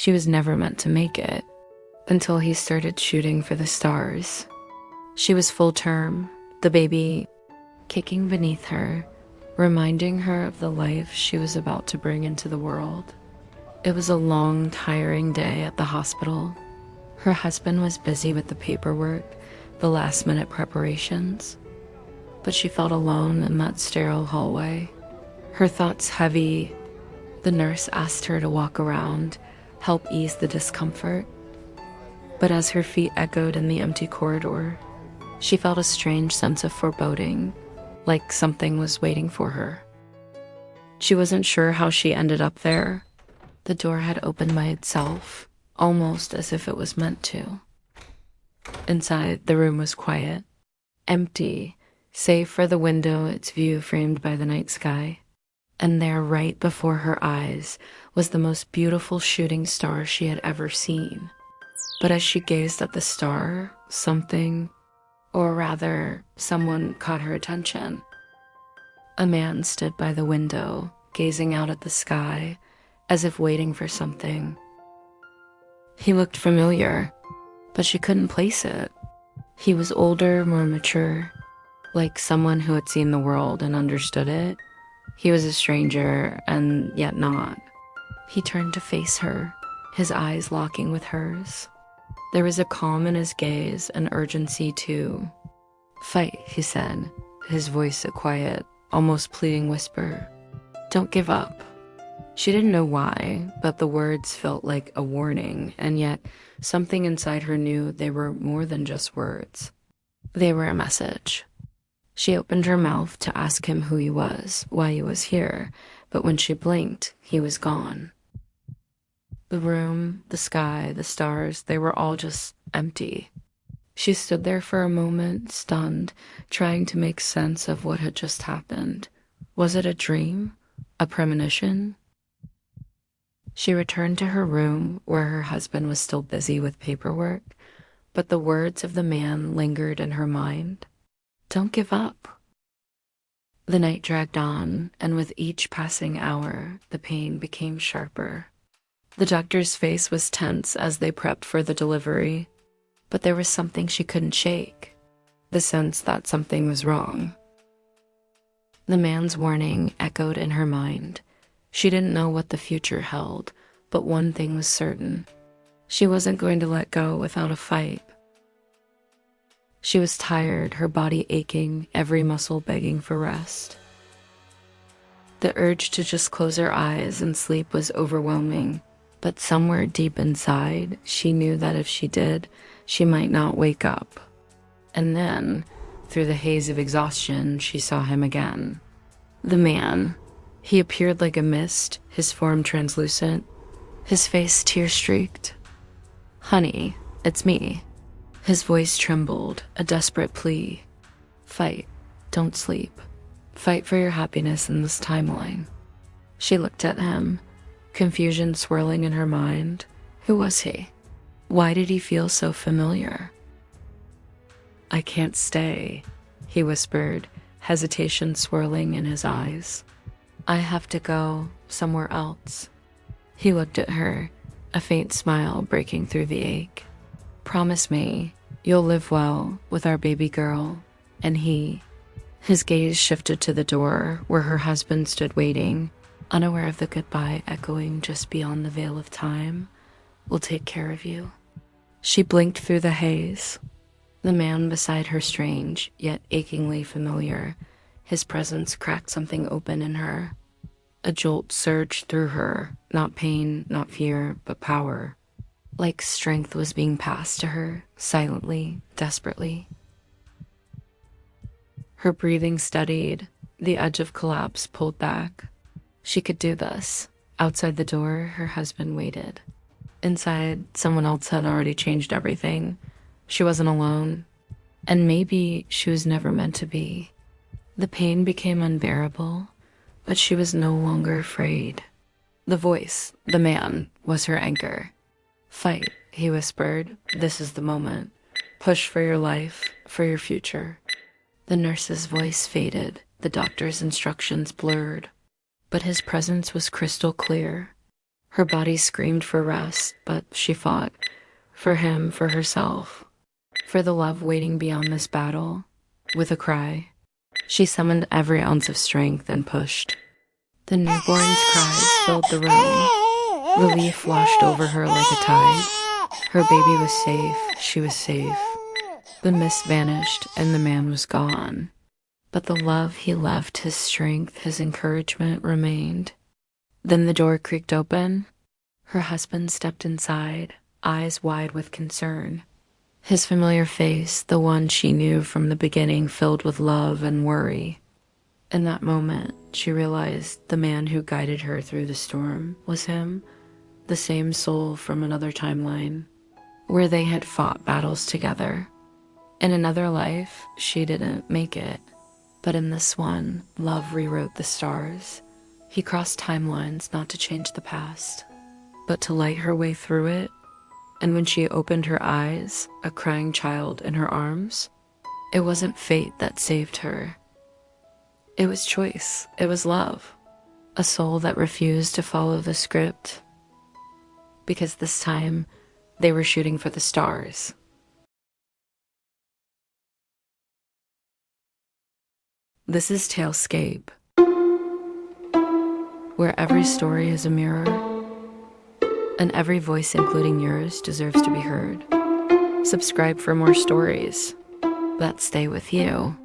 She was never meant to make it, until he started shooting for the stars. She was full term, the baby kicking beneath her, reminding her of the life she was about to bring into the world. It was a long, tiring day at the hospital. Her husband was busy with the paperwork, the last-minute preparations, but she felt alone in that sterile hallway. Her thoughts heavy. The nurse asked her to walk around, help ease the discomfort. But as her feet echoed in the empty corridor, she felt a strange sense of foreboding, like something was waiting for her. She wasn't sure how she ended up there. The door had opened by itself, almost as if it was meant to. Inside, the room was quiet, empty, save for the window, its view framed by the night sky. And there, right before her eyes, was the most beautiful shooting star she had ever seen. But as she gazed at the star, something, or rather, someone caught her attention. A man stood by the window, gazing out at the sky, as if waiting for something. He looked familiar, but she couldn't place it. He was older, more mature, like someone who had seen the world and understood it. He was a stranger, and yet not. He turned to face her, his eyes locking with hers. There was a calm in his gaze, an urgency too. "Fight," he said, his voice a quiet, almost pleading whisper. "Don't give up." She didn't know why, but the words felt like a warning, and yet something inside her knew they were more than just words. They were a message. She opened her mouth to ask him who he was, why he was here, but when she blinked, he was gone. The room, the sky, the stars, they were all just empty. She stood there for a moment, stunned, trying to make sense of what had just happened. Was it a dream? A premonition? She returned to her room, where her husband was still busy with paperwork, but the words of the man lingered in her mind. Don't give up. The night dragged on, and with each passing hour, the pain became sharper. The doctor's face was tense as they prepped for the delivery, but there was something she couldn't shake, the sense that something was wrong. The man's warning echoed in her mind. She didn't know what the future held, but one thing was certain. She wasn't going to let go without a fight. She was tired, her body aching, every muscle begging for rest. The urge to just close her eyes and sleep was overwhelming, but somewhere deep inside, she knew that if she did, she might not wake up. And then, through the haze of exhaustion, she saw him again. The man. He appeared like a mist, his form translucent, his face tear-streaked. "Honey, it's me." His voice trembled, a desperate plea. "Fight. Don't sleep. Fight for your happiness in this timeline." She looked at him, confusion swirling in her mind. Who was he? Why did he feel so familiar? "I can't stay," he whispered, hesitation swirling in his eyes. "I have to go somewhere else." He looked at her, a faint smile breaking through the ache. "Promise me you'll live well with our baby girl and he." His gaze shifted to the door where her husband stood waiting, unaware of the goodbye echoing just beyond the veil of time. "We'll take care of you." She blinked through the haze. The man beside her strange, yet achingly familiar. His presence cracked something open in her. A jolt surged through her, not pain, not fear, but power. Like strength was being passed to her, silently, desperately. Her breathing steadied, the edge of collapse pulled back. She could do this. Outside the door, her husband waited. Inside, someone else had already changed everything. She wasn't alone. And maybe she was never meant to be. The pain became unbearable, but she was no longer afraid. The voice, the man, was her anchor. "Fight," he whispered. "This is the moment. Push for your life, for your future." The nurse's voice faded, the doctor's instructions blurred, but his presence was crystal clear. Her body screamed for rest, but she fought. For him, for herself, for the love waiting beyond this battle. With a cry, she summoned every ounce of strength and pushed. The newborn's cries filled the room. Relief washed over her like a tide. Her baby was safe, she was safe. The mist vanished and the man was gone. But the love he left, his strength, his encouragement remained. Then the door creaked open. Her husband stepped inside, eyes wide with concern. His familiar face, the one she knew from the beginning, filled with love and worry. In that moment, she realized the man who guided her through the storm was him, the same soul from another timeline, where they had fought battles together. In another life, she didn't make it, but in this one, love rewrote the stars. He crossed timelines not to change the past, but to light her way through it. And when she opened her eyes, a crying child in her arms, it wasn't fate that saved her. It was choice. It was love. A soul that refused to follow the script. Because this time, they were shooting for the stars. This is Talescape, where every story is a mirror, and every voice, including yours, deserves to be heard. Subscribe for more stories that stay with you.